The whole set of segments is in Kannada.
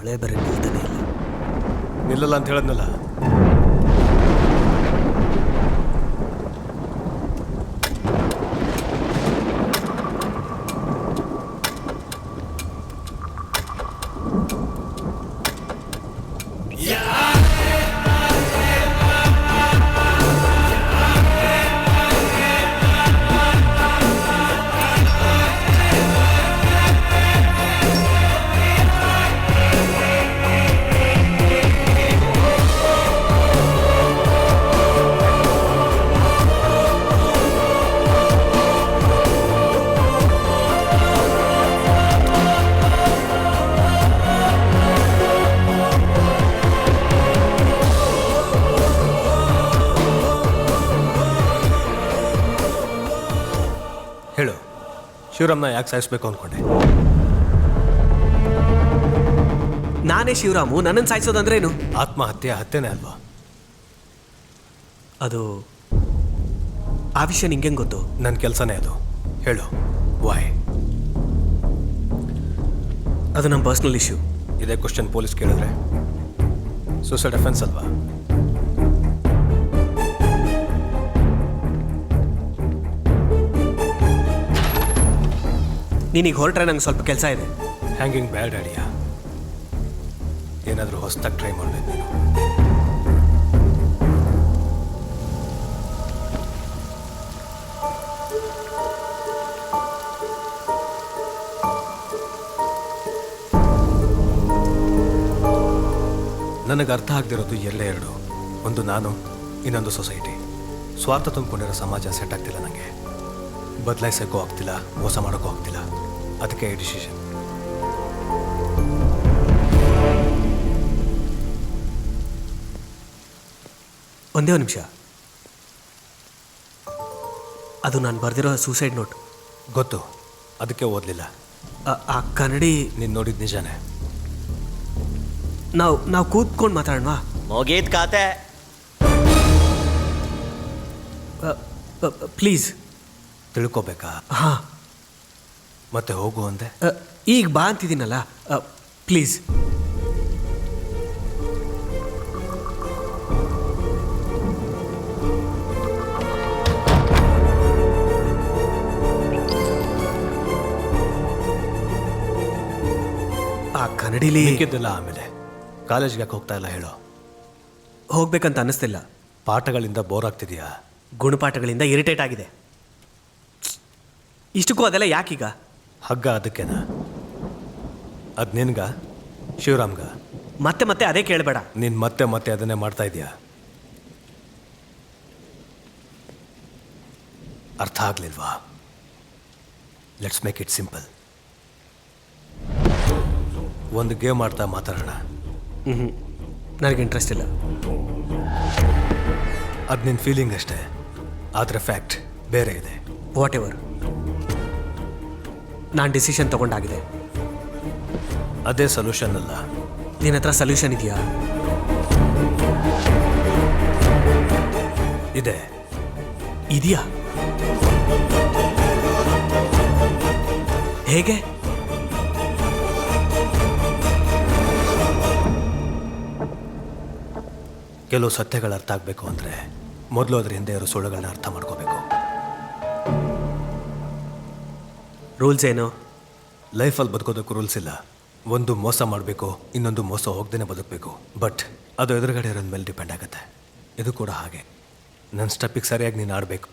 ಮಳೆ ಬೇರೆ ನಿಲ್ತಾನೆ ಇಲ್ಲ. ನಿಲ್ಲಲ್ಲ ಅಂತ ಹೇಳದ್ನಲ್ಲ. ಹೇಳು, ಶಿವರಾಮ್ನ ಯಾಕೆ ಸಾಯಿಸ್ಬೇಕು ಅಂದ್ಕೊಂಡೆ? ನಾನೇ ಶಿವರಾಮು, ನನ್ನನ್ನು ಸಾಯಿಸೋದಂದ್ರೇನು? ಆತ್ಮಹತ್ಯೆ ಹತ್ಯೆನೇ ಅಲ್ವಾ? ಅದು ಆ ವಿಷಯ ನಿಂಗೆ ಗೊತ್ತು? ನನ್ನ ಕೆಲಸನೇ ಅದು. ಹೇಳು, ವಾಯ್? ಅದು ನಮ್ಮ ಪರ್ಸ್ನಲ್ ಇಶ್ಯೂ. ಇದೇ ಕ್ವಶನ್ ಪೊಲೀಸ್ ಕೇಳಿದ್ರೆ ಸೂಸೈಡ್ ಅಫೆನ್ಸ್ ಅಲ್ವಾ? ನೀನೀಗ ಹೊರಟ್ರೆ ನಂಗೆ ಸ್ವಲ್ಪ ಕೆಲಸ ಇದೆ. ಹ್ಯಾಂಗಿಂಗ್ ಬ್ಯಾಡ್ ಐಡಿಯಾ. ಏನಾದರೂ ಹೊಸದಾಗಿ ಟ್ರೈ ಮಾಡಬೇಕು ನೀನು. ನನಗೆ ಅರ್ಥ ಆಗದಿರೋದು ಎಲ್ಲೇ ಎರಡು. ಒಂದು ನಾನು, ಇನ್ನೊಂದು ಸೊಸೈಟಿ. ಸ್ವಾರ್ಥ ತುಂಬಿಕೊಂಡಿರೋ ಸಮಾಜ ಸೆಟ್ ಆಗ್ತಿಲ್ಲ ನನಗೆ. ಬದಲಾಯಿಸೋಕ್ಕೂ ಆಗ್ತಿಲ್ಲ, ಮೋಸ ಮಾಡೋಕ್ಕೂ ಆಗ್ತಿಲ್ಲ. ಅದಕ್ಕೆ ಈ ಡಿಸಿಷನ್. ಒಂದೇ ಒಂದು ನಿಮಿಷ. ಅದು ನಾನು ಬರೆದಿರೋ ಸೂಸೈಡ್ ನೋಟ್. ಗೊತ್ತು, ಅದಕ್ಕೆ ಓದಲಿಲ್ಲ. ಆ ಕನ್ನಡಿ ನೀನು ನೋಡಿದ ನಿಜಾನೇ? ನಾವು ಕೂತ್ಕೊಂಡು ಮಾತಾಡೋಣ. ಮುಗೀತ್ ಖಾತೆ. ಪ್ಲೀಸ್. ತಿಳ್ಕೊಬೇಕಾ? ಹಾಂ. ಮತ್ತೆ ಹೋಗು ಅಂದೆ. ಈಗ ಬಾ ಅಂತಿದ್ದೀನಲ್ಲ, ಪ್ಲೀಸ್. ಆ ಕನ್ನಡಿಲಿ ಮಿಕ್ಕಿದ್ದೆಲ್ಲ ಆಮೇಲೆ. ಕಾಲೇಜ್ಗೆ ಯಾಕೆ ಹೋಗ್ತಾ ಇಲ್ಲ ಹೇಳೋ? ಹೋಗ್ಬೇಕಂತ ಅನ್ನಿಸ್ತಿಲ್ಲ. ಪಾಠಗಳಿಂದ ಬೋರ್ ಆಗ್ತಿದೆಯಾ? ಗುಣಪಾಠಗಳಿಂದ ಇರಿಟೇಟ್ ಆಗಿದೆ. ಇಷ್ಟಕ್ಕೂ ಅದೆಲ್ಲ ಯಾಕೀಗ? ಹಗ್ಗ ಅದಕ್ಕೇನಾ? ಅದು ನಿನ್ಗ, ಶಿವರಾಮ್ಗ? ಮತ್ತೆ ಮತ್ತೆ ಅದೇ ಕೇಳಬೇಡ. ನೀನು ಮತ್ತೆ ಮತ್ತೆ ಅದನ್ನೇ ಮಾಡ್ತಾ ಇದೀಯಾ? ಅರ್ಥ ಆಗ್ಲಿಲ್ವಾ? Let's make it simple. ಒಂದು ಗೇಮ್ ಆಡ್ತಾ ಮಾತಾಡೋಣ. ನನಗೆ ಇಂಟ್ರೆಸ್ಟ್ ಇಲ್ಲ. ಅದು ನಿನ್ನ ಫೀಲಿಂಗ್ ಅಷ್ಟೇ, ಆದರೆ ಫ್ಯಾಕ್ಟ್ ಬೇರೆ ಇದೆ. ವಾಟ್ ಎವರ್, ನಾನು ಡಿಸಿಷನ್ ತಗೊಂಡಾಗಿದೆ. ಅದೇ ಸೊಲ್ಯೂಷನ್ ಅಲ್ಲ. ನಿನ್ನ ಹತ್ರ ಸೊಲ್ಯೂಷನ್ ಇದೆಯಾ? ಇದೆ. ಇದೆಯಾ? ಹೇಗೆ? ಕೆಲವು ಸತ್ಯಗಳು ಅರ್ಥ ಆಗಬೇಕು ಅಂದರೆ ಮೊದಲು ಅದ್ರ ಹಿಂದೆ ಇರೋ ಸುಳ್ಳುಗಳನ್ನ ಅರ್ಥ ಮಾಡ್ಕೋಬೇಕು. ರೂಲ್ಸ್ ಏನು? ಲೈಫಲ್ಲಿ ಬದುಕೋದಕ್ಕೂ ರೂಲ್ಸ್ ಇಲ್ಲ. ಒಂದು ಮೋಸ ಮಾಡಬೇಕು, ಇನ್ನೊಂದು ಮೋಸ ಹೋಗ್ದೇ ಬದುಕಬೇಕು. ಬಟ್ ಅದು ಎದುರುಗಡೆ ಇರೋದ ಮೇಲೆ ಡಿಪೆಂಡ್ ಆಗುತ್ತೆ. ಇದು ಕೂಡ ಹಾಗೆ. ನನ್ನ ಸ್ಟೆಪ್ಪಿಗೆ ಸರಿಯಾಗಿ ನೀನು ಆಡಬೇಕು.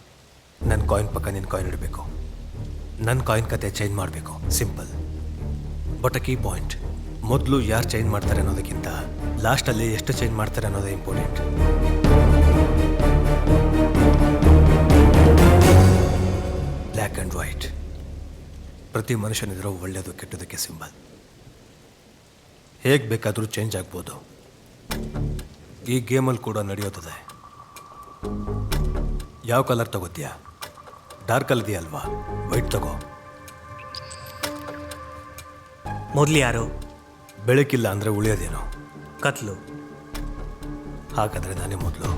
ನನ್ನ ಕಾಯಿನ್ ಪಕ್ಕ ನೀನು ಕಾಯಿನ್ ಇಡಬೇಕು. ನನ್ನ ಕಾಯಿನ್ ಕತೆ ಚೇಂಜ್ ಮಾಡಬೇಕು. Simple. But a key point, ಮೊದಲು ಯಾರು ಚೇಂಜ್ ಮಾಡ್ತಾರೆ ಅನ್ನೋದಕ್ಕಿಂತ ಲಾಸ್ಟಲ್ಲಿ ಎಷ್ಟು ಚೇಂಜ್ ಮಾಡ್ತಾರೆ ಅನ್ನೋದೇ ಇಂಪಾರ್ಟೆಂಟ್. Black and white. ಪ್ರತಿ ಮನುಷ್ಯನಿದ್ರೂ ಒಳ್ಳೆಯದು ಕೆಟ್ಟದಕ್ಕೆ ಸಿಂಬಲ್. ಹೇಗೆ ಬೇಕಾದರೂ ಚೇಂಜ್ ಆಗ್ಬೋದು. ಈ ಗೇಮಲ್ಲಿ ಕೂಡ ನಡೆಯೋದಿದೆ. ಯಾವ ಕಲರ್ ತಗೋತೀಯಾ? ಡಾರ್ಕ್ ಇದೆಯಲ್ವಾ, ವೈಟ್ ತಗೋ. ಮೊದಲು ಯಾರು? ಬೆಳಕಿಲ್ಲ ಅಂದರೆ ಉಳಿಯೋದೇನು? ಕತ್ಲು. ಹಾಗಾದರೆ ನಾನೇ ಮೊದಲು.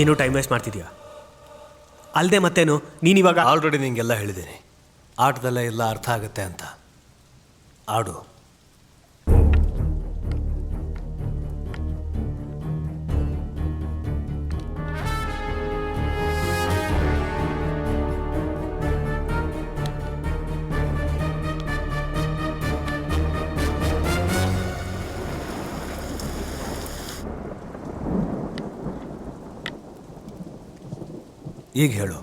ನೀನು ಟೈಮ್ ವೇಸ್ಟ್ ಮಾಡ್ತಿದ್ಯಾ? ಅಲ್ಲದೆ ಮತ್ತೇನು ನೀನಿವಾಗ ಆಲ್ರೆಡಿ ನಿಂಗೆಲ್ಲ ಹೇಳಿದ್ದೀನಿ. ಆಟದಲ್ಲೇ ಎಲ್ಲ ಅರ್ಥ ಆಗುತ್ತೆ ಅಂತ. ಆಡು. ಈಗ ಹೇಳು,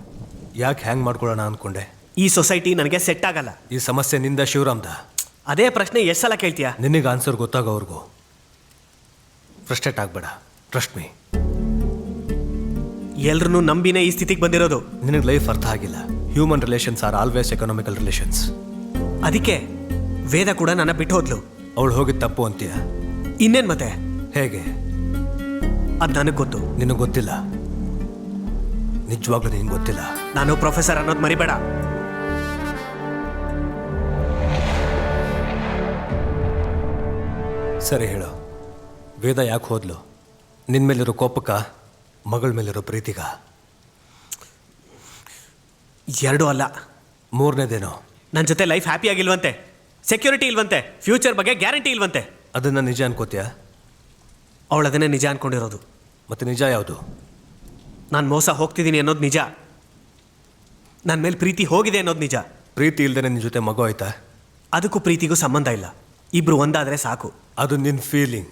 ಯಾಕೆ ಹ್ಯಾಂಗ್ ಮಾಡ್ಕೊಳ್ಳೋಣ ಅಂದ್ಕೊಂಡೆ? ಈ ಸೊಸೈಟಿ ನನಗೆ ಸೆಟ್ ಆಗಲ್ಲ. ಈ ಸಮಸ್ಯೆ ನಿಂದ ಶಿವರಾಮ್ದ? ಅದೇ ಪ್ರಶ್ನೆ ಎಷ್ಟು ಸಲ ಕೇಳ್ತೀಯಾ? ನಿನಗೆ ಆನ್ಸರ್ ಗೊತ್ತಾಗೋವರೆಗೂ ಫ್ರಸ್ಟ್ರೇಟ್ ಆಗಬೇಡ. Trust me. ಎಲ್ರನ್ನೂ ನಂಬಿನೇ ಈ ಸ್ಥಿತಿಗೆ ಬಂದಿರೋದು. ನಿನಗೆ ಲೈಫ್ ಅರ್ಥ ಆಗಿಲ್ಲ. Human relations are always economical relations. ಅದಕ್ಕೆ ವೇದ ಕೂಡ ನನ್ನ ಬಿಟ್ಟು ಹೋದ್ಲು. ಅವಳು ಹೋಗಿದ್ದು ತಪ್ಪು ಅಂತೀಯ? ಇನ್ನೇನು ಮತ್ತೆ? ಹೇಗೆ? ಅದು ನನಗೆ ಗೊತ್ತು. ನಿನಗೆ ಗೊತ್ತಿಲ್ಲ? ನಿಜವಾಗ್ಲೂ ನಿನಗೆ ಗೊತ್ತಿಲ್ಲ? ನಾನು ಪ್ರೊಫೆಸರ್ ಅನ್ನೋದು ಮರಿಬೇಡ. ಸರಿ ಹೇಳು, ವೇದ ಯಾಕೆ ಹೋದ್ಲು? ನಿನ್ನ ಮೇಲಿರೋ ಕೋಪಕ್ಕ, ಮಗಳ ಮೇಲಿರೋ ಪ್ರೀತಿಗ? ಎರಡೂ ಅಲ್ಲ. ಮೂರನೇದೇನೋ? ನನ್ನ ಜೊತೆ ಲೈಫ್ ಹ್ಯಾಪಿ ಆಗಿಲ್ವಂತೆ, ಸೆಕ್ಯೂರಿಟಿ ಇಲ್ವಂತೆ, ಫ್ಯೂಚರ್ ಬಗ್ಗೆ ಗ್ಯಾರಂಟಿ ಇಲ್ವಂತೆ. ಅದನ್ನು ನಿಜ ಅನ್ಕೋತೀಯ? ಅವಳು ಅದನ್ನೇ ನಿಜ ಅನ್ಕೊಂಡಿರೋದು. ಮತ್ತೆ ನಿಜ ಯಾವುದು? ನಾನು ಮೋಸ ಹೋಗ್ತಿದ್ದೀನಿ ಅನ್ನೋದು ನಿಜ. ನನ್ನ ಮೇಲೆ ಪ್ರೀತಿ ಹೋಗಿದೆ ಅನ್ನೋದು ನಿಜ. ಪ್ರೀತಿ ಇಲ್ದೇ ನಿನ್ನ ಜೊತೆ ಮಗು ಆಯ್ತಾ? ಅದಕ್ಕೂ ಪ್ರೀತಿಗೂ ಸಂಬಂಧ ಇಲ್ಲ. ಇಬ್ರು ಒಂದಾದರೆ ಸಾಕು. ಅದು ನಿನ್ನ ಫೀಲಿಂಗ್.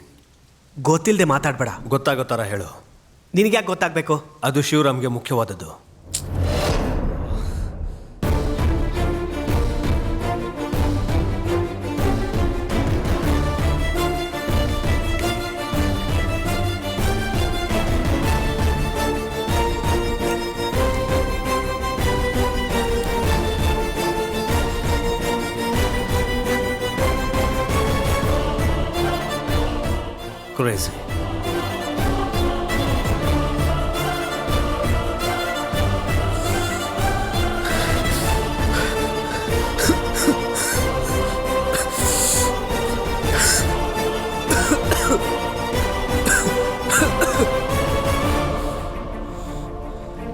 ಗೊತ್ತಿಲ್ಲದೆ ಮಾತಾಡಬೇಡ. ಗೊತ್ತಾಗೋ ಥರ ಹೇಳು. ನಿನಗ್ಯಾಕೆ ಗೊತ್ತಾಗಬೇಕು? ಅದು ಶಿವರಾಮ್ಗೆ ಮುಖ್ಯವಾದದ್ದು. Crazy.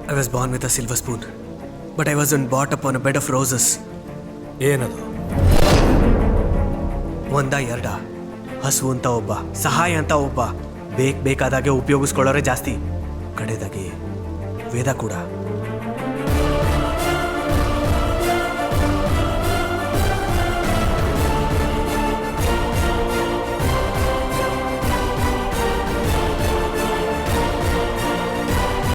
I was born with a silver spoon, but I wasn't brought up on a bed of roses. ಏನದು? ಒಂದ ಎರಡ? ಹಸು ಅಂತ ಒಬ್ಬ, ಸಹಾಯ ಅಂತ ಒಬ್ಬ, ಬೇಕಾದಾಗೆ ಉಪಯೋಗಿಸ್ಕೊಳ್ಳೋರೆ ಜಾಸ್ತಿ. ಕಡೆದಾಗಿ ವೇದ ಕೂಡ